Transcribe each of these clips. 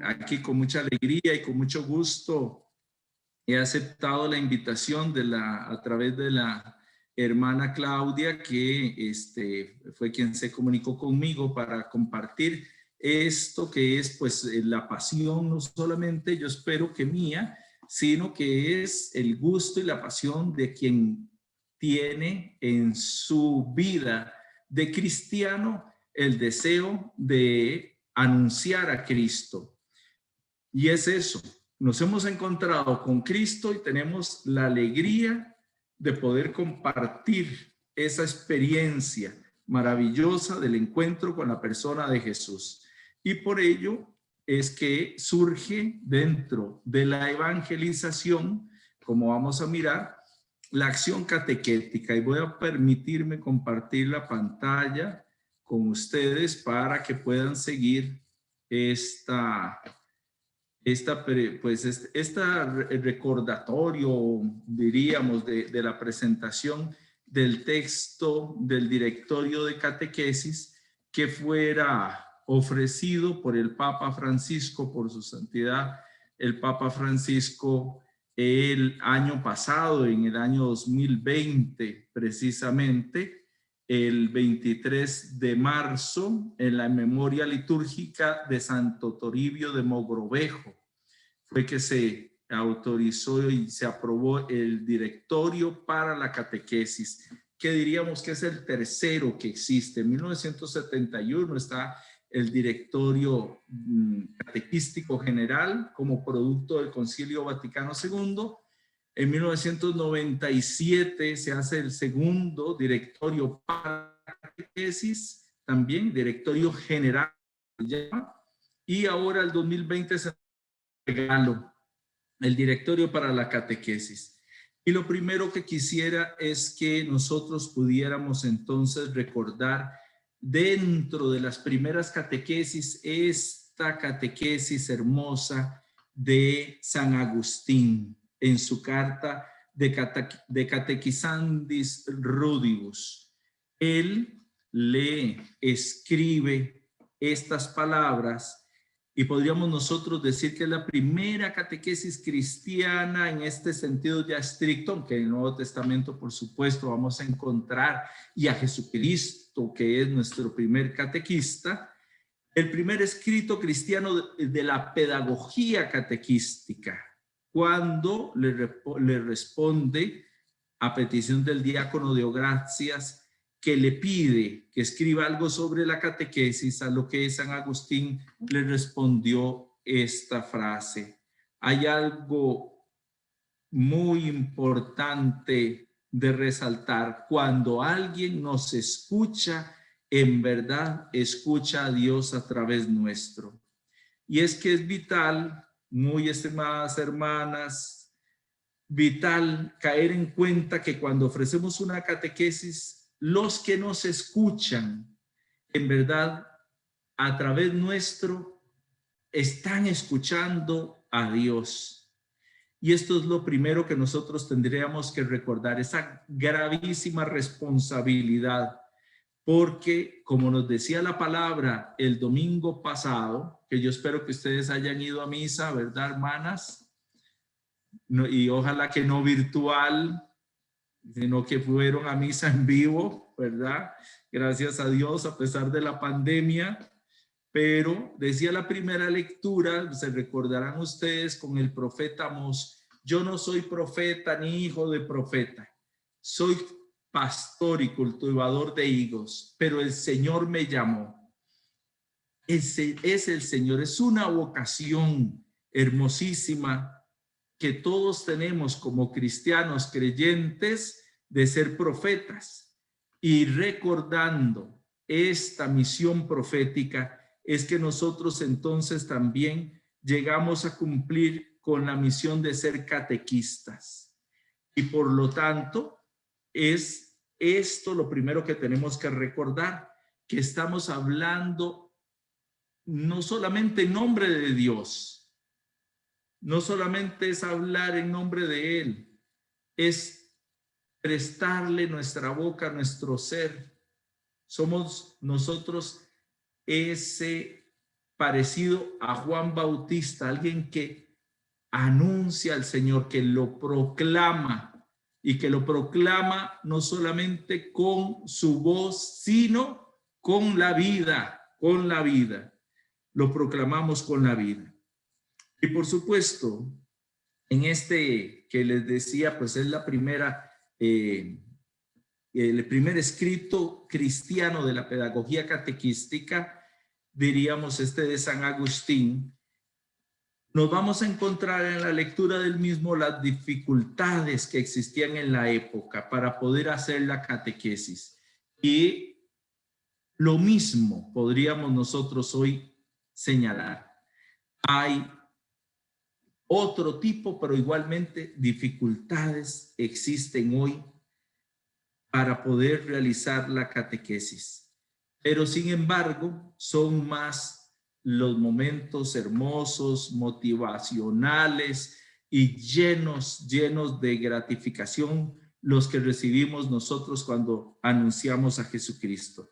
aquí con mucha alegría y con mucho gusto he aceptado la invitación a través de la hermana Claudia, que fue quien se comunicó conmigo para compartir esto que es pues la pasión, no solamente yo espero que mía, sino que es el gusto y la pasión de quien tiene en su vida de cristiano el deseo de anunciar a Cristo. Y es eso, nos hemos encontrado con Cristo y tenemos la alegría de poder compartir esa experiencia maravillosa del encuentro con la persona de Jesús. Y por ello es que surge dentro de la evangelización, como vamos a mirar, la acción catequética. Y voy a permitirme compartir la pantalla con ustedes para que puedan seguir recordatorio, diríamos, de la presentación del texto del directorio de catequesis que fuera ofrecido por el Papa Francisco, por su santidad, el Papa Francisco, el año pasado, en el año 2020, precisamente, el 23 de marzo, en la memoria litúrgica de Santo Toribio de Mogrovejo, fue que se autorizó y se aprobó el directorio para la catequesis, que diríamos que es el tercero que existe. En 1971 está el directorio catequístico general como producto del Concilio Vaticano II. En 1997 se hace el segundo directorio para la catequesis, también directorio general, y ahora el 2020 se regalo el directorio para la catequesis. Y lo primero que quisiera es que nosotros pudiéramos entonces recordar dentro de las primeras catequesis esta catequesis hermosa de San Agustín en su carta de Catequisandis Rudibus. Él le escribe estas palabras y podríamos nosotros decir que es la primera catequesis cristiana en este sentido ya estricto, aunque en el Nuevo Testamento, por supuesto, vamos a encontrar y a Jesucristo, que es nuestro primer catequista, el primer escrito cristiano de la pedagogía catequística, cuando le responde a petición del diácono Deogracias, que le pide que escriba algo sobre la catequesis, a lo que San Agustín le respondió esta frase: hay algo muy importante de resaltar: cuando alguien nos escucha, en verdad escucha a Dios a través nuestro. Y es que es vital, muy estimadas hermanas, vital caer en cuenta que cuando ofrecemos una catequesis, los que nos escuchan, en verdad, a través nuestro, están escuchando a Dios. Y esto es lo primero que nosotros tendríamos que recordar, esa gravísima responsabilidad, porque como nos decía la palabra el domingo pasado, que yo espero que ustedes hayan ido a misa, ¿verdad, hermanas? No, y ojalá que no virtual, sino que fueron a misa en vivo, ¿verdad? Gracias a Dios, a pesar de la pandemia. Pero decía la primera lectura, se recordarán ustedes con el profeta Amós: yo no soy profeta ni hijo de profeta, soy pastor y cultivador de higos, pero el Señor me llamó. Ese es el Señor, es una vocación hermosísima que todos tenemos como cristianos creyentes, de ser profetas. Y recordando esta misión profética es que nosotros entonces también llegamos a cumplir con la misión de ser catequistas. Y por lo tanto es esto lo primero que tenemos que recordar, que estamos hablando no solamente en nombre de Dios, no solamente es hablar en nombre de Él, es prestarle nuestra boca, nuestro ser. Somos nosotros ese parecido a Juan Bautista, alguien que anuncia al Señor, que lo proclama, y que lo proclama no solamente con su voz, sino con la vida, con la vida. Lo proclamamos con la vida. Y por supuesto, en este que les decía, pues es la primera, el primer escrito cristiano de la pedagogía catequística, diríamos este de San Agustín. Nos vamos a encontrar en la lectura del mismo las dificultades que existían en la época para poder hacer la catequesis. Y lo mismo podríamos nosotros hoy señalar. Hay otro tipo, pero igualmente dificultades existen hoy para poder realizar la catequesis. Pero sin embargo, son más los momentos hermosos, motivacionales y llenos de gratificación los que recibimos nosotros cuando anunciamos a Jesucristo.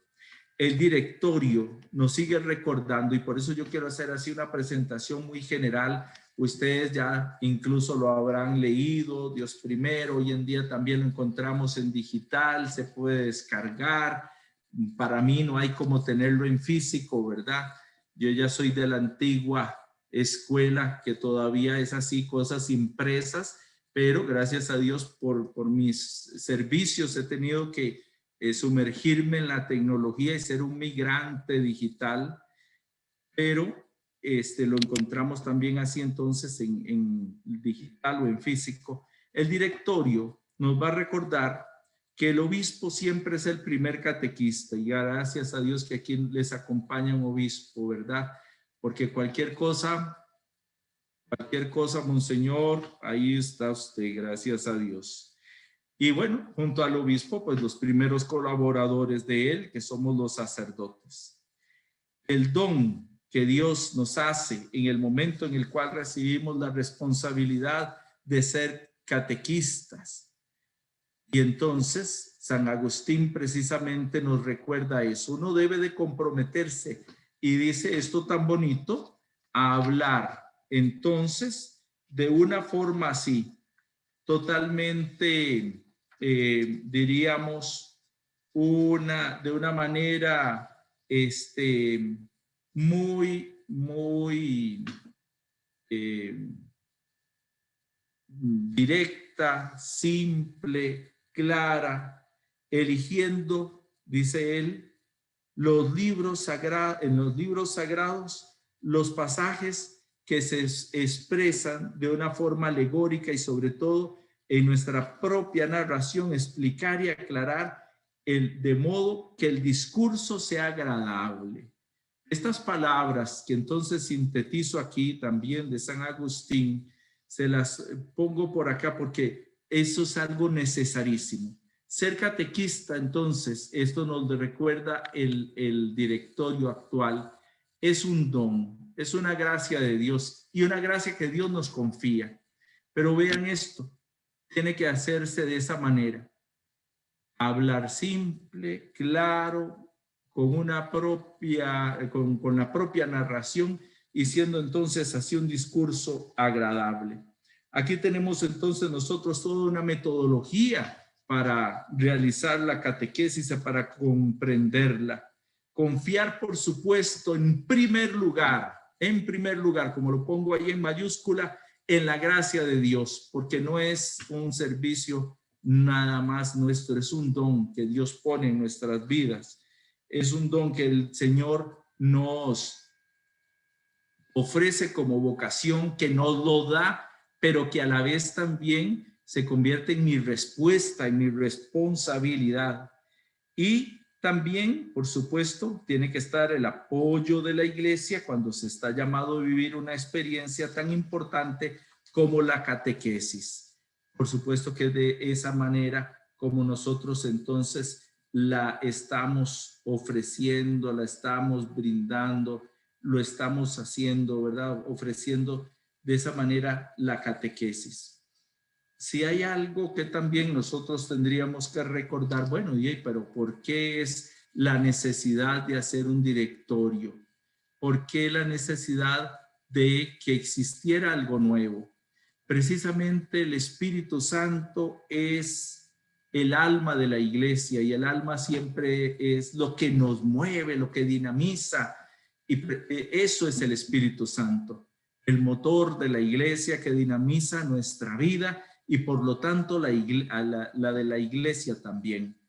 El directorio nos sigue recordando, y por eso yo quiero hacer así una presentación muy general. Ustedes ya incluso lo habrán leído, Dios primero, hoy en día también lo encontramos en digital, se puede descargar. Para mí no hay como tenerlo en físico, ¿verdad? Yo ya soy de la antigua escuela, que todavía es así, cosas impresas, pero gracias a Dios por mis servicios he tenido que sumergirme en la tecnología y ser un migrante digital, pero lo encontramos también así entonces en digital o en físico. El directorio nos va a recordar que el obispo siempre es el primer catequista, y gracias a Dios que aquí les acompaña un obispo, ¿verdad? Porque cualquier cosa, monseñor, ahí está usted, gracias a Dios. Y bueno, junto al obispo, pues los primeros colaboradores de él, que somos los sacerdotes. El don que Dios nos hace en el momento en el cual recibimos la responsabilidad de ser catequistas. Y entonces San Agustín precisamente nos recuerda eso. Uno debe de comprometerse, y dice esto tan bonito, a hablar entonces de una forma así, totalmente, diríamos, de una manera muy directa, simple, clara, eligiendo, dice él, en los libros sagrados, los pasajes que se expresan de una forma alegórica, y sobre todo en nuestra propia narración explicar y aclarar de modo que el discurso sea agradable. Estas palabras que entonces sintetizo aquí también de San Agustín, se las pongo por acá porque eso es algo necesarísimo. Ser catequista, entonces, esto nos recuerda el directorio actual, es un don, es una gracia de Dios, y una gracia que Dios nos confía. Pero vean esto, tiene que hacerse de esa manera. Hablar simple, claro, con la propia narración, y siendo entonces así un discurso agradable. Aquí tenemos entonces nosotros toda una metodología para realizar la catequesis, para comprenderla. Confiar, por supuesto, en primer lugar, como lo pongo ahí en mayúscula, en la gracia de Dios, porque no es un servicio nada más nuestro, es un don que Dios pone en nuestras vidas. Es un don que el Señor nos ofrece como vocación, que nos lo da, pero que a la vez también se convierte en mi respuesta, en mi responsabilidad. Y también, por supuesto, tiene que estar el apoyo de la iglesia cuando se está llamado a vivir una experiencia tan importante como la catequesis. Por supuesto que de esa manera como nosotros entonces la estamos ofreciendo, la estamos brindando, lo estamos haciendo, ¿verdad? Ofreciendo de esa manera la catequesis. Si hay algo que también nosotros tendríamos que recordar, bueno, pero ¿por qué es la necesidad de hacer un directorio? ¿Por qué la necesidad de que existiera algo nuevo? Precisamente el Espíritu Santo es el alma de la iglesia, y el alma siempre es lo que nos mueve, lo que dinamiza, y eso es el Espíritu Santo, el motor de la iglesia que dinamiza nuestra vida y por lo tanto la de la iglesia también.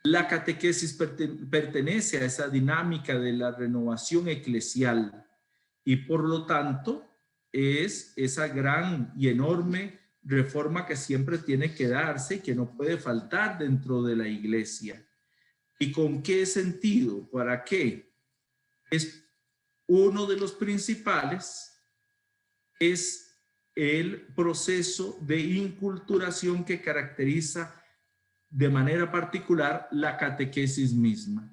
La catequesis pertenece a esa dinámica de la renovación eclesial y por lo tanto es esa gran y enorme reforma que siempre tiene que darse y que no puede faltar dentro de la iglesia. ¿Y con qué sentido? ¿Para qué? Es uno de los principales, es el proceso de inculturación que caracteriza de manera particular la catequesis misma.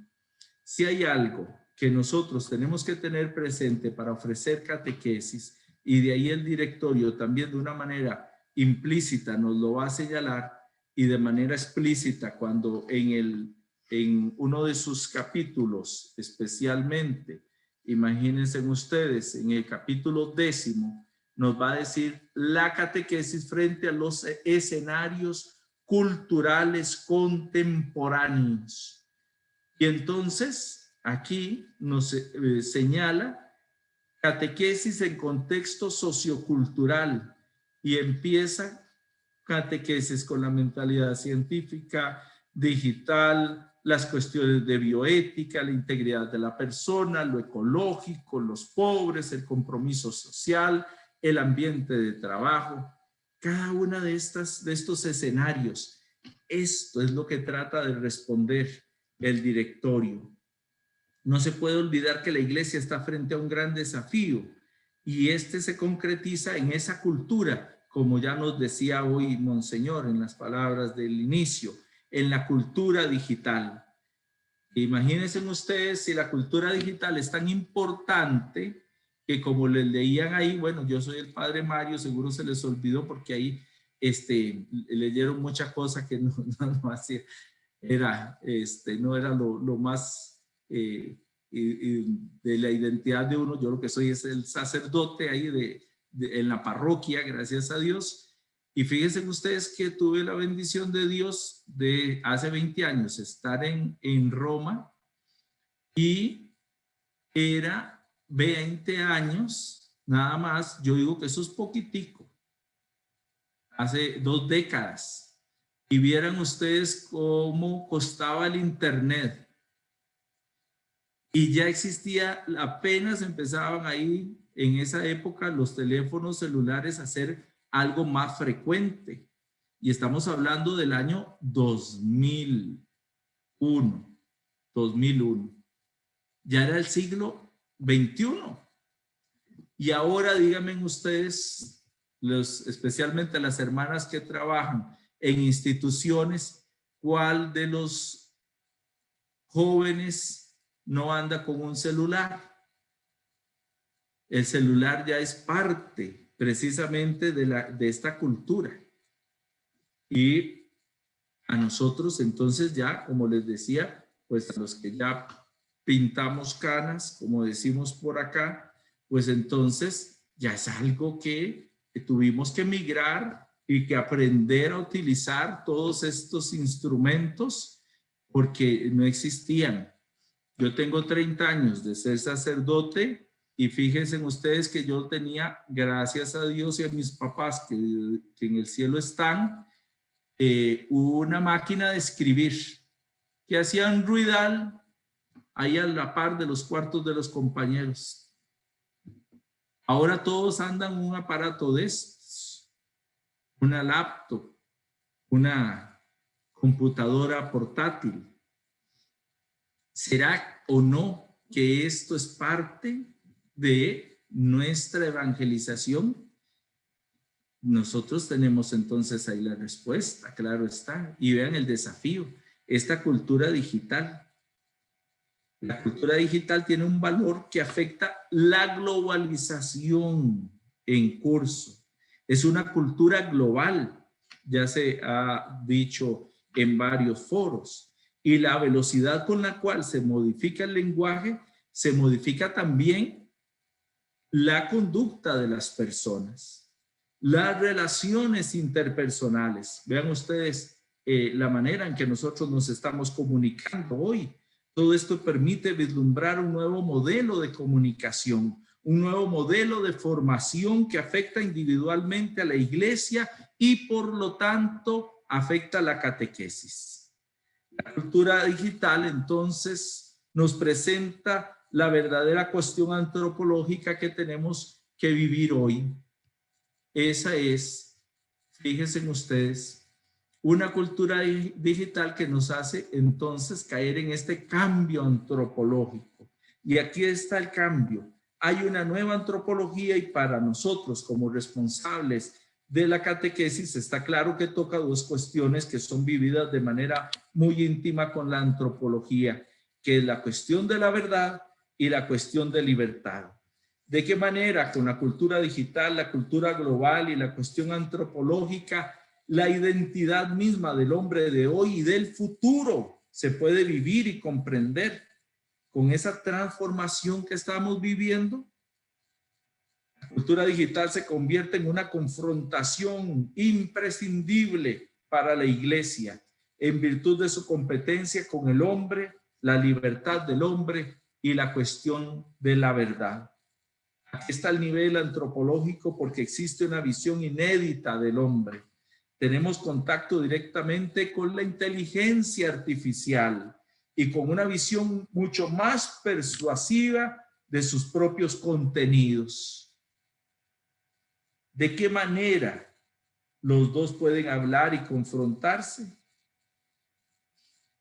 Si hay algo que nosotros tenemos que tener presente para ofrecer catequesis, y de ahí el directorio también de una manera implícita nos lo va a señalar, y de manera explícita cuando en uno de sus capítulos, especialmente, imagínense ustedes, en el capítulo 10, nos va a decir la catequesis frente a los escenarios culturales contemporáneos. Y entonces aquí nos señala catequesis en contexto sociocultural, y empieza catequesis con la mentalidad científica, digital, las cuestiones de bioética, la integridad de la persona, lo ecológico, los pobres, el compromiso social, el ambiente de trabajo. Cada una de estos escenarios, esto es lo que trata de responder el directorio. No se puede olvidar que la iglesia está frente a un gran desafío, y este se concretiza en esa cultura, como ya nos decía hoy Monseñor en las palabras del inicio, en la cultura digital. Imagínense ustedes si la cultura digital es tan importante que, como les leían ahí, bueno, yo soy el padre Mario, seguro se les olvidó porque ahí leyeron muchas cosas que no hacía, no era lo más de la identidad de uno. Yo lo que soy es el sacerdote ahí en la parroquia, gracias a Dios. Y fíjense ustedes que tuve la bendición de Dios de hace 20 años estar en Roma, y era 20 años nada más. Yo digo que eso es poquitico, hace 2 décadas, y vieran ustedes cómo costaba el internet, y ya existía, apenas empezaban ahí en esa época los teléfonos celulares a ser algo más frecuente, y estamos hablando del año 2001. Ya era el siglo XXI. Y ahora díganme ustedes, especialmente las hermanas que trabajan en instituciones, ¿cuál de los jóvenes no anda con un celular? El celular ya es parte precisamente de esta cultura. Y a nosotros entonces ya, como les decía, pues a los que ya pintamos canas, como decimos por acá, pues entonces ya es algo que tuvimos que migrar y que aprender a utilizar todos estos instrumentos porque no existían. Yo tengo 30 años de ser sacerdote, y fíjense ustedes que yo tenía, gracias a Dios y a mis papás que en el cielo están, una máquina de escribir que hacía un ruidal ahí a la par de los cuartos de los compañeros. Ahora todos andan un aparato de estos, una laptop, una computadora portátil. ¿Será o no que esto es parte de nuestra evangelización? Nosotros tenemos entonces ahí la respuesta, claro está. Y vean el desafío, esta cultura digital. La cultura digital tiene un valor que afecta la globalización en curso. Es una cultura global, ya se ha dicho en varios foros, y la velocidad con la cual se modifica el lenguaje se modifica también la conducta de las personas, las relaciones interpersonales. Vean ustedes la manera en que nosotros nos estamos comunicando hoy. Todo esto permite vislumbrar un nuevo modelo de comunicación, un nuevo modelo de formación que afecta individualmente a la iglesia y por lo tanto afecta a la catequesis. La cultura digital entonces nos presenta la verdadera cuestión antropológica que tenemos que vivir hoy. Esa es, fíjense ustedes, una cultura digital que nos hace entonces caer en este cambio antropológico. Y aquí está el cambio. Hay una nueva antropología y para nosotros como responsables de la catequesis está claro que toca dos cuestiones que son vividas de manera muy íntima con la antropología, que es la cuestión de la verdad y la cuestión de libertad. ¿De qué manera con la cultura digital, la cultura global y la cuestión antropológica, la identidad misma del hombre de hoy y del futuro se puede vivir y comprender con esa transformación que estamos viviendo? La cultura digital se convierte en una confrontación imprescindible para la iglesia en virtud de su competencia con el hombre, la libertad del hombre y la cuestión de la verdad. Aquí está el nivel antropológico porque existe una visión inédita del hombre. Tenemos contacto directamente con la inteligencia artificial y con una visión mucho más persuasiva de sus propios contenidos. ¿De qué manera los dos pueden hablar y confrontarse?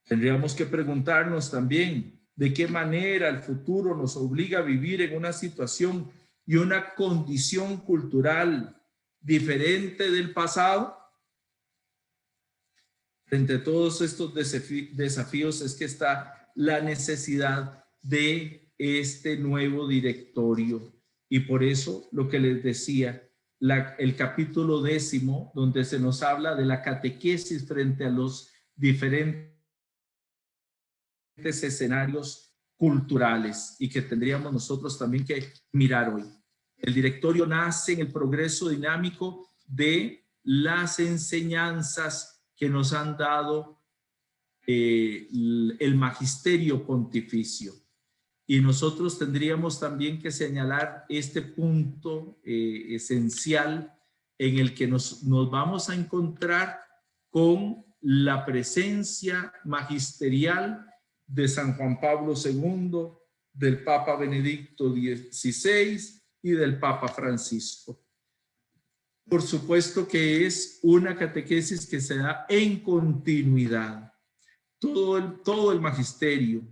Tendríamos que preguntarnos también de qué manera el futuro nos obliga a vivir en una situación y una condición cultural diferente del pasado. Frente a todos estos desafíos es que está la necesidad de este nuevo directorio. Y por eso lo que les decía, el capítulo 10, donde se nos habla de la catequesis frente a los diferentes escenarios culturales y que tendríamos nosotros también que mirar hoy. El directorio nace en el progreso dinámico de las enseñanzas que nos han dado el magisterio pontificio. Y nosotros tendríamos también que señalar este punto esencial en el que nos vamos a encontrar con la presencia magisterial de San Juan Pablo II, del Papa Benedicto XVI y del Papa Francisco. Por supuesto que es una catequesis que se da en continuidad. Todo el magisterio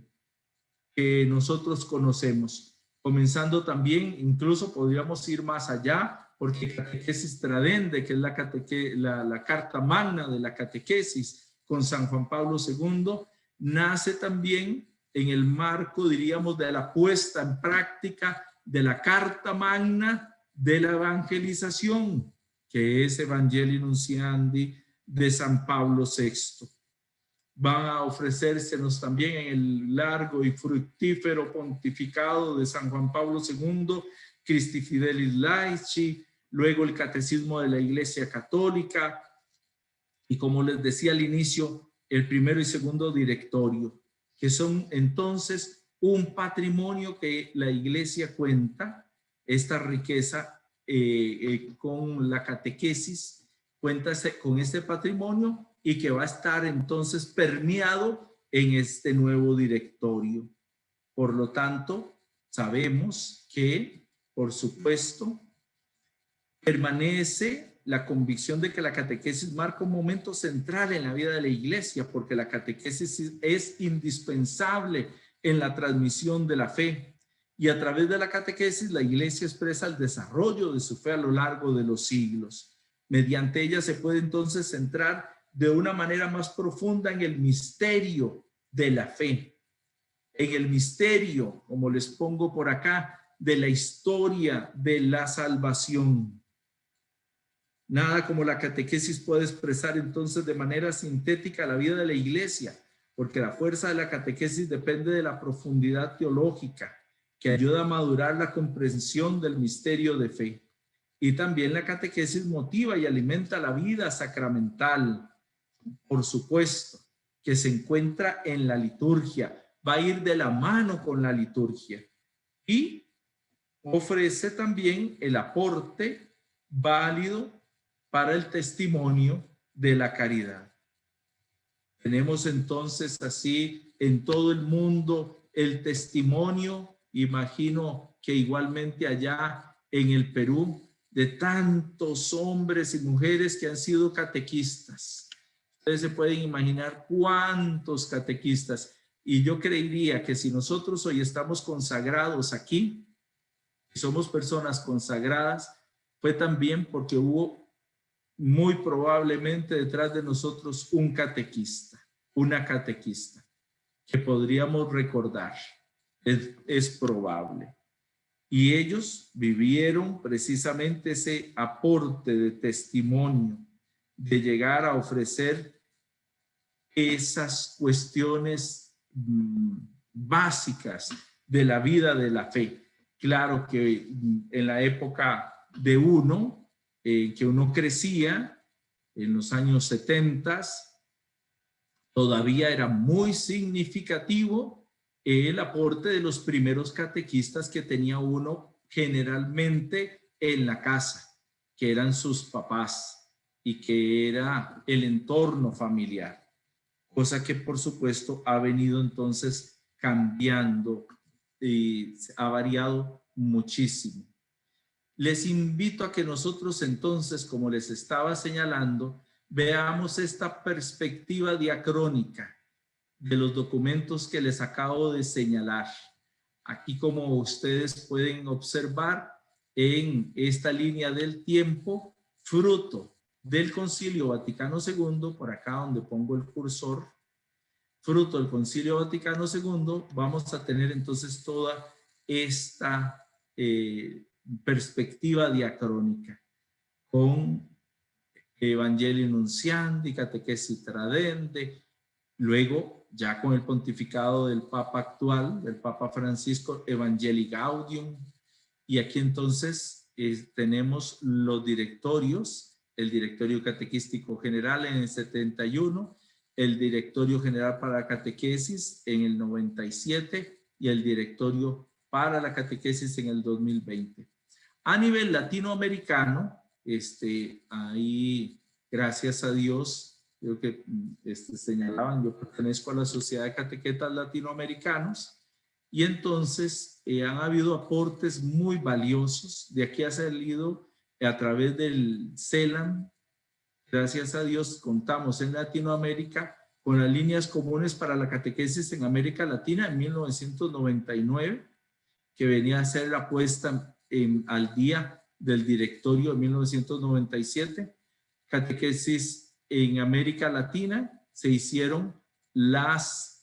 que nosotros conocemos, comenzando también, incluso podríamos ir más allá, porque catequesis tradende, que es la carta magna de la catequesis con San Juan Pablo II, nace también en el marco, diríamos, de la puesta en práctica de la carta magna de la evangelización, que es Evangelii Nunciandi de San Pablo VI. Van a ofrecérsenos también en el largo y fructífero pontificado de San Juan Pablo II, Christi Fidelis Laici, luego el Catecismo de la Iglesia Católica y, como les decía al inicio, el primero y segundo directorio, que son entonces un patrimonio que la Iglesia cuenta, esta riqueza con la catequesis, cuenta con este patrimonio y que va a estar entonces permeado en este nuevo directorio. Por lo tanto, sabemos que, por supuesto, permanece la convicción de que la catequesis marca un momento central en la vida de la iglesia, porque la catequesis es indispensable en la transmisión de la fe. Y a través de la catequesis, la iglesia expresa el desarrollo de su fe a lo largo de los siglos. Mediante ella se puede entonces centrar de una manera más profunda en el misterio de la fe, en el misterio, como les pongo por acá, de la historia de la salvación. Nada como la catequesis puede expresar entonces de manera sintética la vida de la iglesia, porque la fuerza de la catequesis depende de la profundidad teológica, que ayuda a madurar la comprensión del misterio de fe. Y también la catequesis motiva y alimenta la vida sacramental, por supuesto, que se encuentra en la liturgia, va a ir de la mano con la liturgia y ofrece también el aporte válido para el testimonio de la caridad. Tenemos entonces así en todo el mundo el testimonio, imagino que igualmente allá en el Perú, de tantos hombres y mujeres que han sido catequistas. Ustedes se pueden imaginar cuántos catequistas. Y yo creería que si nosotros hoy estamos consagrados aquí, y somos personas consagradas, fue también porque hubo muy probablemente detrás de nosotros un catequista, una catequista, que podríamos recordar. Es probable. Y ellos vivieron precisamente ese aporte de testimonio, de llegar a ofrecer esas cuestiones básicas de la vida de la fe. Claro que en la época de uno, que uno crecía, en los años 70, todavía era muy significativo el aporte de los primeros catequistas que tenía uno generalmente en la casa, que eran sus papás y que era el entorno familiar, cosa que por supuesto ha venido entonces cambiando y ha variado muchísimo. Les invito a que nosotros entonces, como les estaba señalando, veamos esta perspectiva diacrónica de los documentos que les acabo de señalar. Aquí, como ustedes pueden observar en esta línea del tiempo, fruto del Concilio Vaticano II, por acá donde pongo el cursor, fruto del Concilio Vaticano II, vamos a tener entonces toda esta perspectiva diacrónica con Evangelii Nunciandi, Catequesis Tradende, luego ya con el pontificado del Papa actual, del Papa Francisco, Evangelii Gaudium, y aquí entonces tenemos los directorios, el Directorio Catequístico General en el 71, el Directorio General para la Catequesis en el 97 y el Directorio para la Catequesis en el 2020. A nivel latinoamericano, ahí, gracias a Dios, creo que señalaban, yo pertenezco a la Sociedad de Catequetas Latinoamericanos, y entonces han habido aportes muy valiosos. De aquí ha salido a través del CELAM, gracias a Dios, contamos en Latinoamérica con las líneas comunes para la catequesis en América Latina en 1999, que venía a ser la puesta al día del directorio de 1997. Catequesis en América Latina, se hicieron las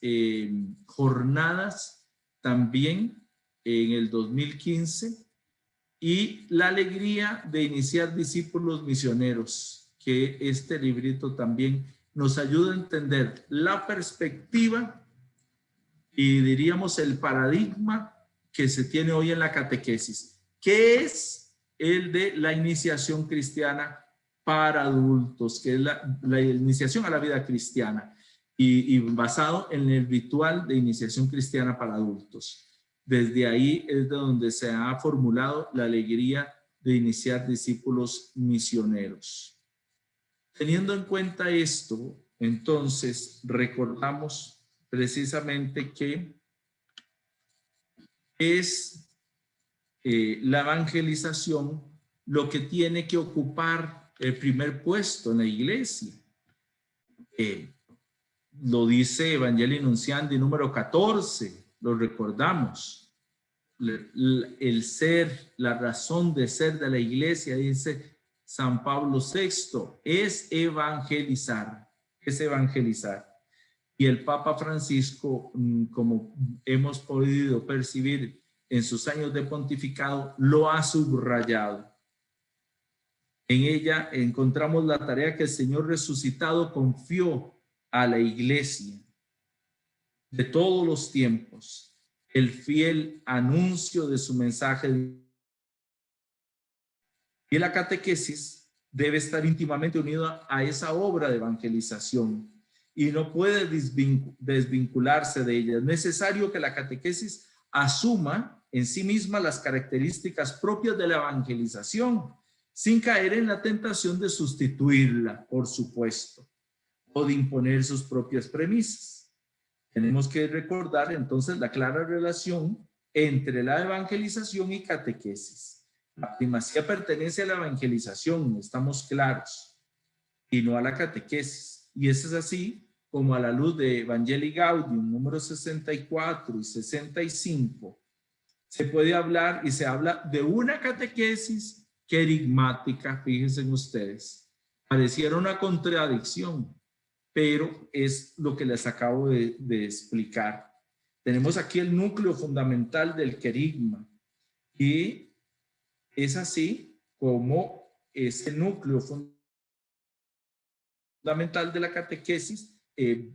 jornadas también en el 2015, y la alegría de iniciar discípulos misioneros, que este librito también nos ayuda a entender la perspectiva y diríamos el paradigma que se tiene hoy en la catequesis, que es el de la iniciación cristiana para adultos, que es la iniciación a la vida cristiana, y basado en el ritual de iniciación cristiana para adultos. Desde ahí es de donde se ha formulado la alegría de iniciar discípulos misioneros. Teniendo en cuenta esto, entonces recordamos precisamente que es la evangelización lo que tiene que ocupar el primer puesto en la iglesia. Lo dice Evangelii Nunciandi número 14, lo recordamos. El ser, la razón de ser de la iglesia, dice San Pablo VI, es evangelizar, es evangelizar. Y el Papa Francisco, como hemos podido percibir en sus años de pontificado, lo ha subrayado. En ella encontramos la tarea que el Señor resucitado confió a la iglesia de todos los tiempos. el fiel anuncio de su mensaje. Y la catequesis debe estar íntimamente unida a esa obra de evangelización y no puede desvincularse de ella. Es necesario que la catequesis asuma en sí misma las características propias de la evangelización, sin caer en la tentación de sustituirla, por supuesto, o de imponer sus propias premisas. Tenemos que recordar entonces la clara relación entre la evangelización y catequesis. La primacía pertenece a la evangelización, estamos claros, y no a la catequesis. Y eso es así como a la luz de Evangelii Gaudium, número 64 y 65, se puede hablar y se habla de una catequesis querigmática, fíjense ustedes. Pareciera una contradicción, pero es lo que les acabo de explicar. Tenemos aquí el núcleo fundamental del querigma y es así como ese núcleo fundamental de la catequesis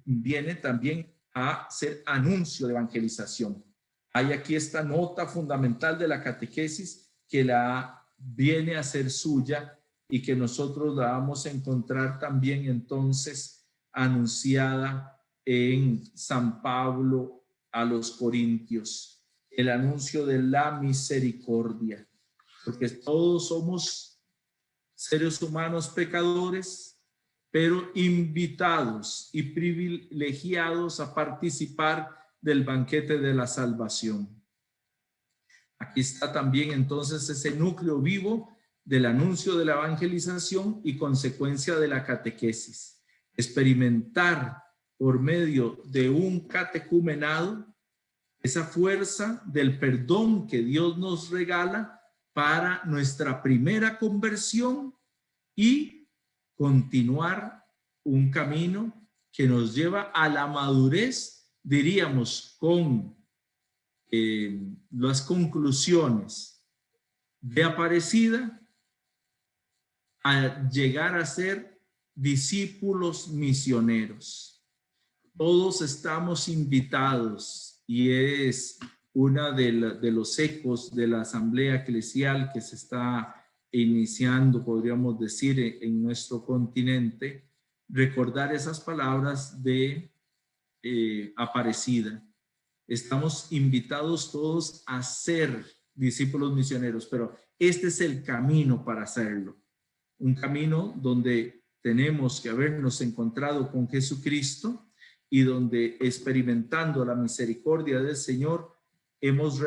viene también a ser anuncio de evangelización. Hay aquí esta nota fundamental de la catequesis que la viene a ser suya y que nosotros la vamos a encontrar también entonces anunciada en San Pablo a los Corintios, el anuncio de la misericordia, porque todos somos seres humanos pecadores, pero invitados y privilegiados a participar del banquete de la salvación. Aquí está también entonces ese núcleo vivo del anuncio de la evangelización y consecuencia de la catequesis. Experimentar por medio de un catecumenado esa fuerza del perdón que Dios nos regala para nuestra primera conversión y continuar un camino que nos lleva a la madurez, diríamos, con las conclusiones de Aparecida, a llegar a ser discípulos misioneros. Todos estamos invitados y es una de los ecos de la asamblea eclesial que se está iniciando, podríamos decir, en nuestro continente, recordar esas palabras de Aparecida. Estamos invitados todos a ser discípulos misioneros, pero este es el camino para hacerlo. Un camino donde tenemos que habernos encontrado con Jesucristo y donde experimentando la misericordia del Señor hemos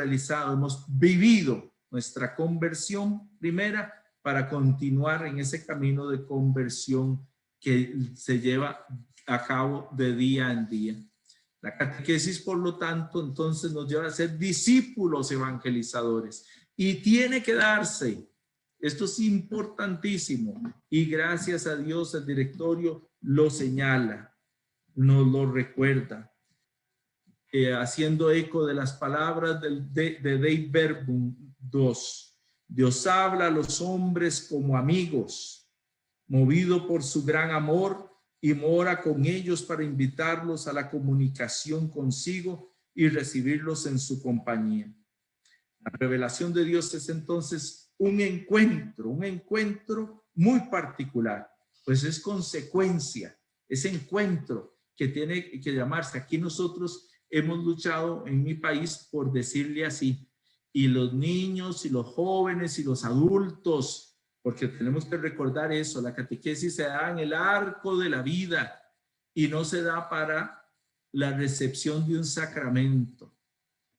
vivido nuestra conversión primera para continuar en ese camino de conversión que se lleva a cabo de día en día. La catequesis, por lo tanto, entonces nos lleva a ser discípulos evangelizadores y tiene que darse. Esto es importantísimo y gracias a Dios el directorio lo señala, nos lo recuerda, haciendo eco de las palabras de Dei Verbum 2. Dios habla a los hombres como amigos, movido por su gran amor, y mora con ellos para invitarlos a la comunicación consigo y recibirlos en su compañía. La revelación de Dios es entonces un encuentro muy particular, pues es consecuencia, ese encuentro que tiene que llamarse. Aquí nosotros hemos luchado en mi país por decirle así, y los niños y los jóvenes y los adultos, porque tenemos que recordar eso, la catequesis se da en el arco de la vida y no se da para la recepción de un sacramento,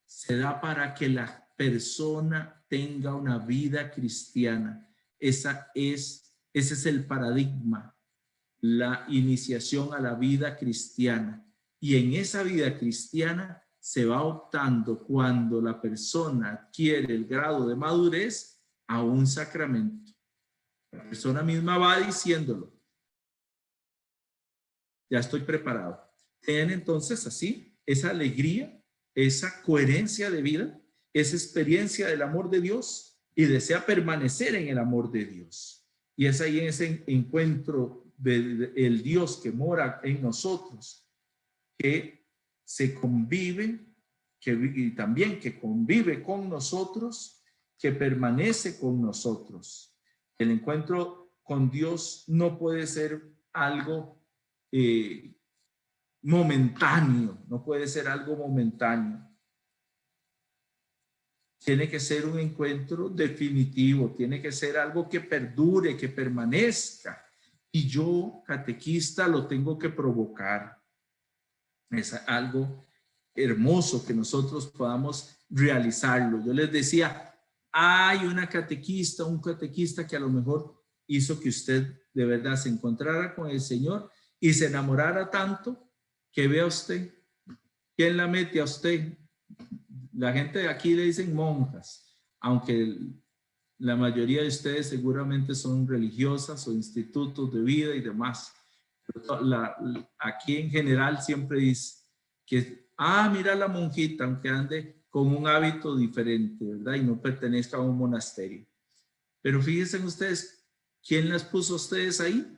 se da para que la persona tenga una vida cristiana. Ese es el paradigma, la iniciación a la vida cristiana. Y en esa vida cristiana se va optando cuando la persona adquiere el grado de madurez a un sacramento. La persona misma va diciéndolo. Ya estoy preparado. Ten entonces así esa alegría, esa coherencia de vida, esa experiencia del amor de Dios y desea permanecer en el amor de Dios. Y es ahí en ese encuentro del Dios que mora en nosotros, que se convive, y también que convive con nosotros, que permanece con nosotros. El encuentro con Dios no puede ser algo momentáneo, no puede ser algo momentáneo. Tiene que ser un encuentro definitivo, tiene que ser algo que perdure, que permanezca. Y yo, catequista, lo tengo que provocar. Es algo hermoso que nosotros podamos realizarlo. Yo les decía, hay una catequista, un catequista que a lo mejor hizo que usted de verdad se encontrara con el Señor y se enamorara tanto que vea usted, ¿quién la mete a usted? La gente de aquí le dicen monjas, aunque la mayoría de ustedes seguramente son religiosas o institutos de vida y demás. Aquí en general siempre dice que, mira la monjita, aunque ande con un hábito diferente, ¿verdad? Y no pertenezca a un monasterio. Pero fíjense ustedes, ¿quién las puso a ustedes ahí?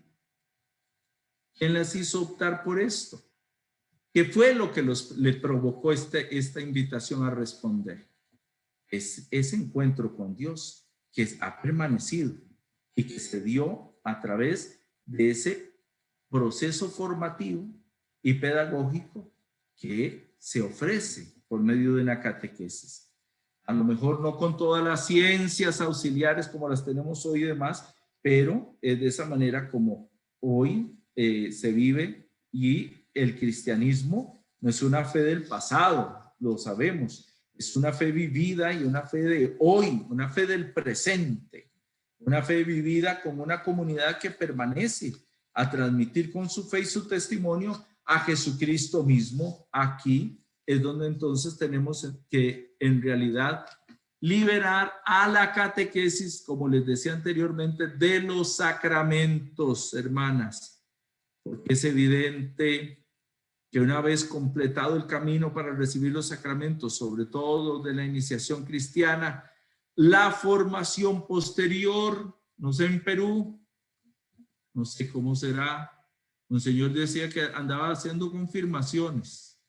¿Quién las hizo optar por esto? ¿Qué fue lo que le provocó esta invitación a responder? Es ese encuentro con Dios que ha permanecido y que se dio a través de ese proceso formativo y pedagógico que se ofrece por medio de una catequesis. A lo mejor no con todas las ciencias auxiliares como las tenemos hoy y demás, pero es de esa manera como hoy se vive, y el cristianismo no es una fe del pasado, lo sabemos, es una fe vivida y una fe de hoy, una fe del presente, una fe vivida con una comunidad que permanece a transmitir con su fe y su testimonio a Jesucristo mismo. Aquí es donde entonces tenemos que en realidad liberar a la catequesis, como les decía anteriormente, de los sacramentos, hermanas, porque es evidente que una vez completado el camino para recibir los sacramentos, sobre todo de la iniciación cristiana, la formación posterior, no sé en Perú, no sé cómo será, un señor decía que andaba haciendo confirmaciones,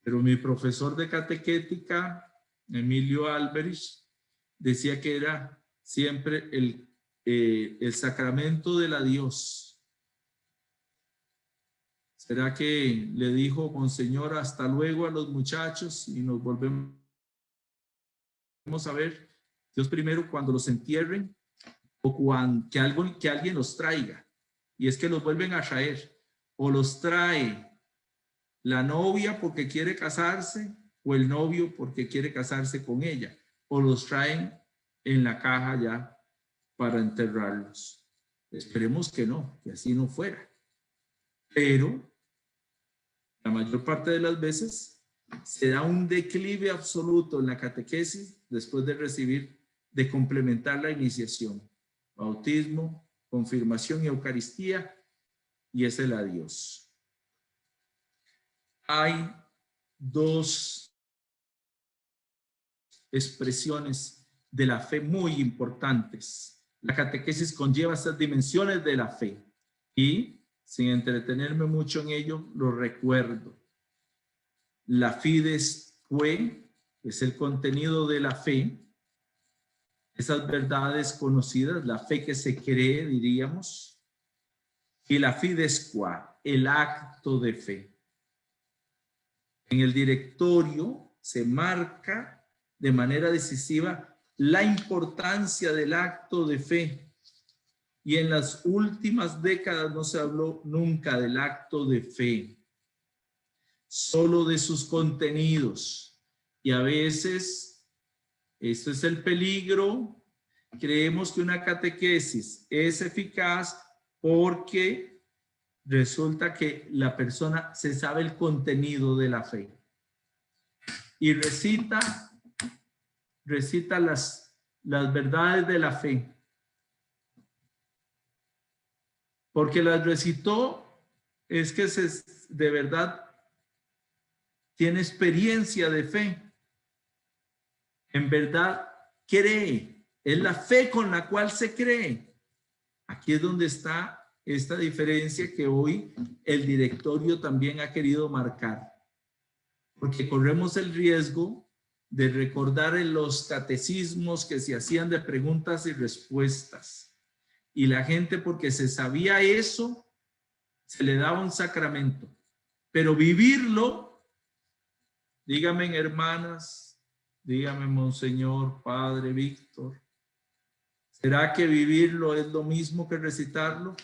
pero mi profesor de catequética, Emilio Álvarez, decía que era siempre el sacramento de la Dios. ¿Será que le dijo Monseñor hasta luego a los muchachos y nos volvemos a ver Dios primero cuando los entierren, o cuando que alguien los traiga? Y es que los vuelven a traer, o los trae la novia porque quiere casarse, o el novio porque quiere casarse con ella, o los traen en la caja ya para enterrarlos. Esperemos que no, que así no fuera. Pero la mayor parte de las veces se da un declive absoluto en la catequesis después de recibir, de complementar la iniciación, bautismo, confirmación y Eucaristía, y es el adiós. Hay dos expresiones de la fe muy importantes. La catequesis conlleva estas dimensiones de la fe y, sin entretenerme mucho en ello, lo recuerdo. La fides que es el contenido de la fe, esas verdades conocidas, la fe que se cree, diríamos, y la fides qua, el acto de fe. En el directorio se marca de manera decisiva la importancia del acto de fe, y en las últimas décadas no se habló nunca del acto de fe, solo de sus contenidos. Y a veces, esto es el peligro, creemos que una catequesis es eficaz porque resulta que la persona se sabe el contenido de la fe y recita las verdades de la fe, porque las recitó, es que de verdad tiene experiencia de fe, en verdad cree, es la fe con la cual se cree. Aquí es donde está esta diferencia que hoy el directorio también ha querido marcar. porque corremos el riesgo de recordar en los catecismos que se hacían de preguntas y respuestas. Y la gente, porque se sabía eso, se le daba un sacramento. Pero vivirlo, díganme hermanas, dígame monseñor, padre Víctor, ¿será que vivirlo es lo mismo que recitarlo?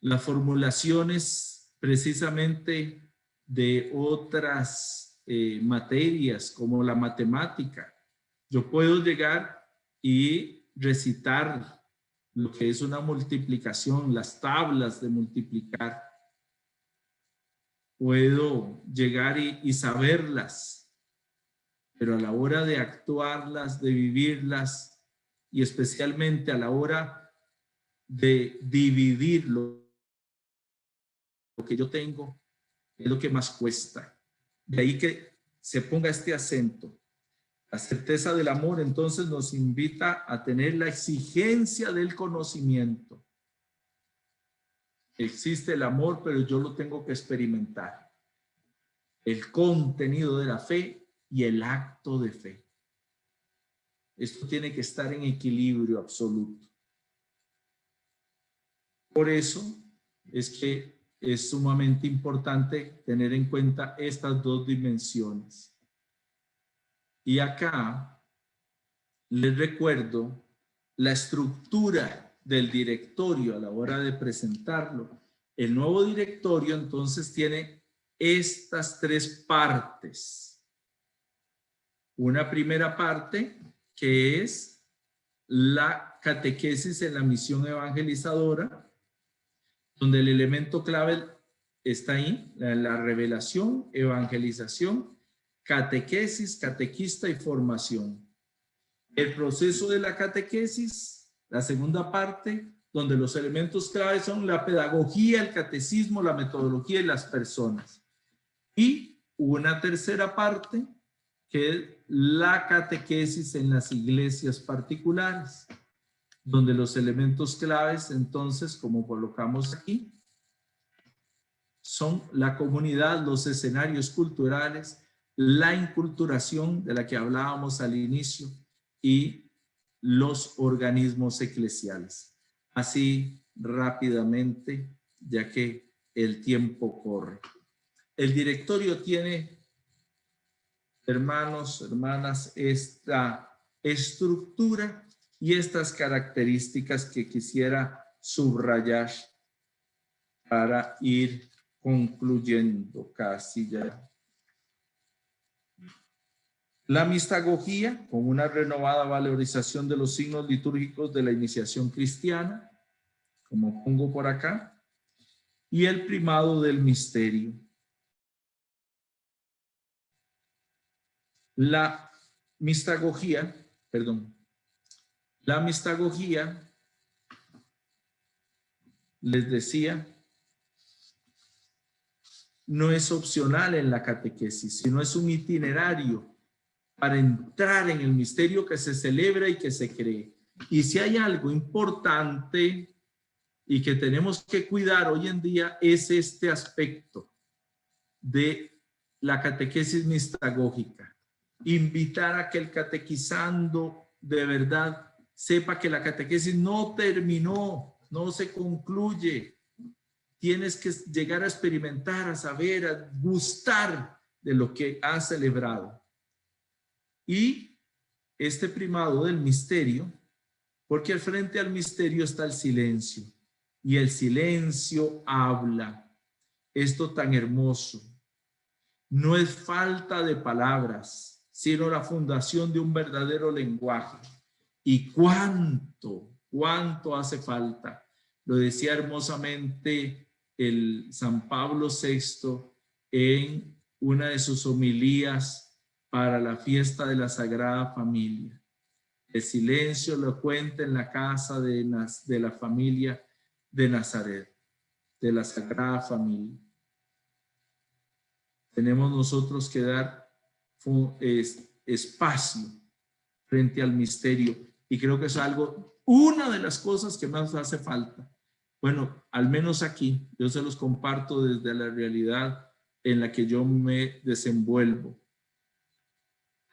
Las formulaciones precisamente de otras materias como la matemática. Yo puedo llegar y recitar lo que es una multiplicación, las tablas de multiplicar. Puedo llegar y saberlas, pero a la hora de actuarlas, de vivirlas, y especialmente a la hora de dividir lo que yo tengo, es lo que más cuesta. De ahí que se ponga este acento. La certeza del amor entonces nos invita a tener la exigencia del conocimiento. Existe el amor, pero yo lo tengo que experimentar. El contenido de la fe y el acto de fe. Esto tiene que estar en equilibrio absoluto. Por eso es que es sumamente importante tener en cuenta estas dos dimensiones. Y acá les recuerdo la estructura del directorio a la hora de presentarlo. El nuevo directorio entonces tiene estas tres partes. Una primera parte que es la catequesis en la misión evangelizadora, donde el elemento clave está ahí, la revelación, evangelización, catequesis, catequista y formación. El proceso de la catequesis, la segunda parte, donde los elementos claves son la pedagogía, el catecismo, la metodología y las personas. Y una tercera parte, que es la catequesis en las iglesias particulares, donde los elementos claves, entonces, como colocamos aquí, son la comunidad, los escenarios culturales, la inculturación de la que hablábamos al inicio y los organismos eclesiales. Así rápidamente, ya que el tiempo corre. El directorio tiene, hermanos, hermanas, esta estructura y estas características que quisiera subrayar para ir concluyendo casi ya. La mistagogía, con una renovada valorización de los signos litúrgicos de la iniciación cristiana, como pongo por acá, y el primado del misterio. La mistagogía, les decía, no es opcional en la catequesis, sino es un itinerario para entrar en el misterio que se celebra y que se cree. Y si hay algo importante y que tenemos que cuidar hoy en día, es este aspecto de la catequesis mistagógica. Invitar a que el catequizando de verdad sepa que la catequesis no terminó, no se concluye. Tienes que llegar a experimentar, a saber, a gustar de lo que has celebrado. Y este primado del misterio, porque al frente al misterio está el silencio, y el silencio habla. Esto tan hermoso. No es falta de palabras, sino la fundación de un verdadero lenguaje. Y cuánto hace falta. Lo decía hermosamente el San Pablo VI en una de sus homilías para la fiesta de la Sagrada Familia. El silencio elocuente en la casa de la familia de Nazaret, de la Sagrada Familia. Tenemos nosotros que dar espacio frente al misterio, y creo que es una de las cosas que más hace falta. Bueno, al menos aquí, yo se los comparto desde la realidad en la que yo me desenvuelvo.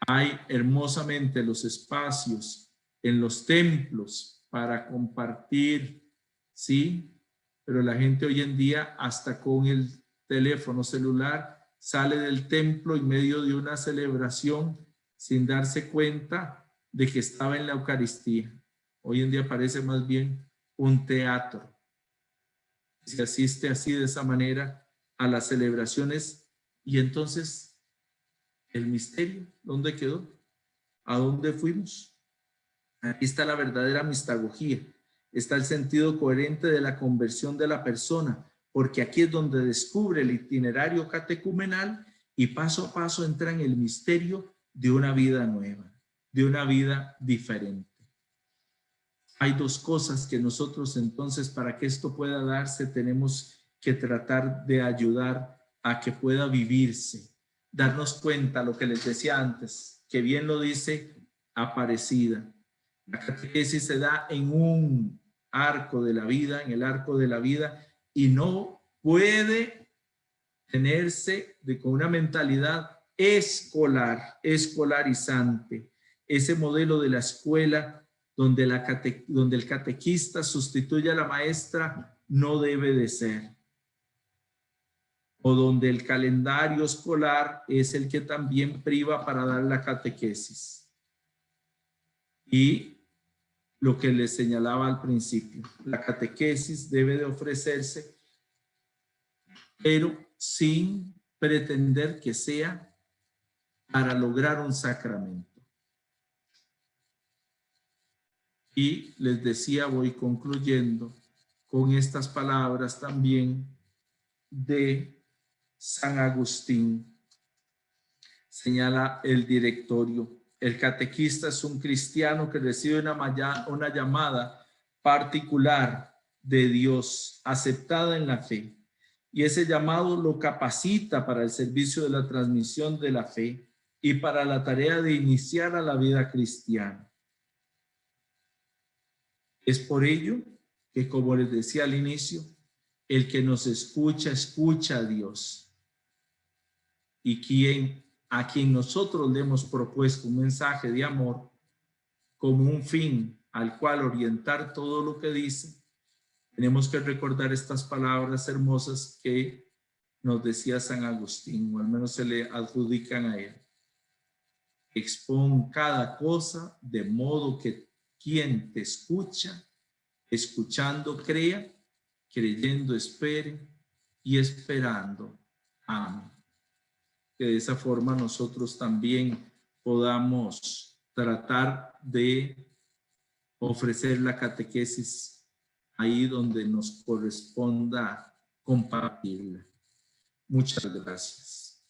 Hay hermosamente los espacios en los templos para compartir, ¿sí? Pero la gente hoy en día, hasta con el teléfono celular, sale del templo en medio de una celebración sin darse cuenta de que estaba en la Eucaristía. Hoy en día parece más bien un teatro. Se asiste así de esa manera a las celebraciones y entonces el misterio, ¿dónde quedó? ¿A dónde fuimos? Aquí está la verdadera mistagogía. Está el sentido coherente de la conversión de la persona, porque aquí es donde descubre el itinerario catecumenal y paso a paso entra en el misterio de una vida nueva, de una vida diferente. Hay dos cosas que nosotros entonces, para que esto pueda darse, tenemos que tratar de ayudar a que pueda vivirse. Darnos cuenta, lo que les decía antes, que bien lo dice Aparecida. La catequesis se da en un arco de la vida, en el arco de la vida, y no puede tenerse con una mentalidad escolarizante. Ese modelo de la escuela donde el catequista sustituye a la maestra no debe de ser. O donde el calendario escolar es el que también priva para dar la catequesis. Y lo que les señalaba al principio, la catequesis debe de ofrecerse, pero sin pretender que sea para lograr un sacramento. Y les decía, voy concluyendo con estas palabras también de San Agustín. Señala el directorio: el catequista es un cristiano que recibe una llamada particular de Dios, aceptada en la fe, y ese llamado lo capacita para el servicio de la transmisión de la fe y para la tarea de iniciar a la vida cristiana. Es por ello que, como les decía al inicio, el que nos escucha, escucha a Dios. Y a quien nosotros le hemos propuesto un mensaje de amor como un fin al cual orientar todo lo que dice, tenemos que recordar estas palabras hermosas que nos decía San Agustín, o al menos se le adjudican a él. Expon cada cosa de modo que quien te escucha, escuchando crea, creyendo espere y esperando ame. Que de esa forma nosotros también podamos tratar de ofrecer la catequesis ahí donde nos corresponda compartirla. Muchas gracias.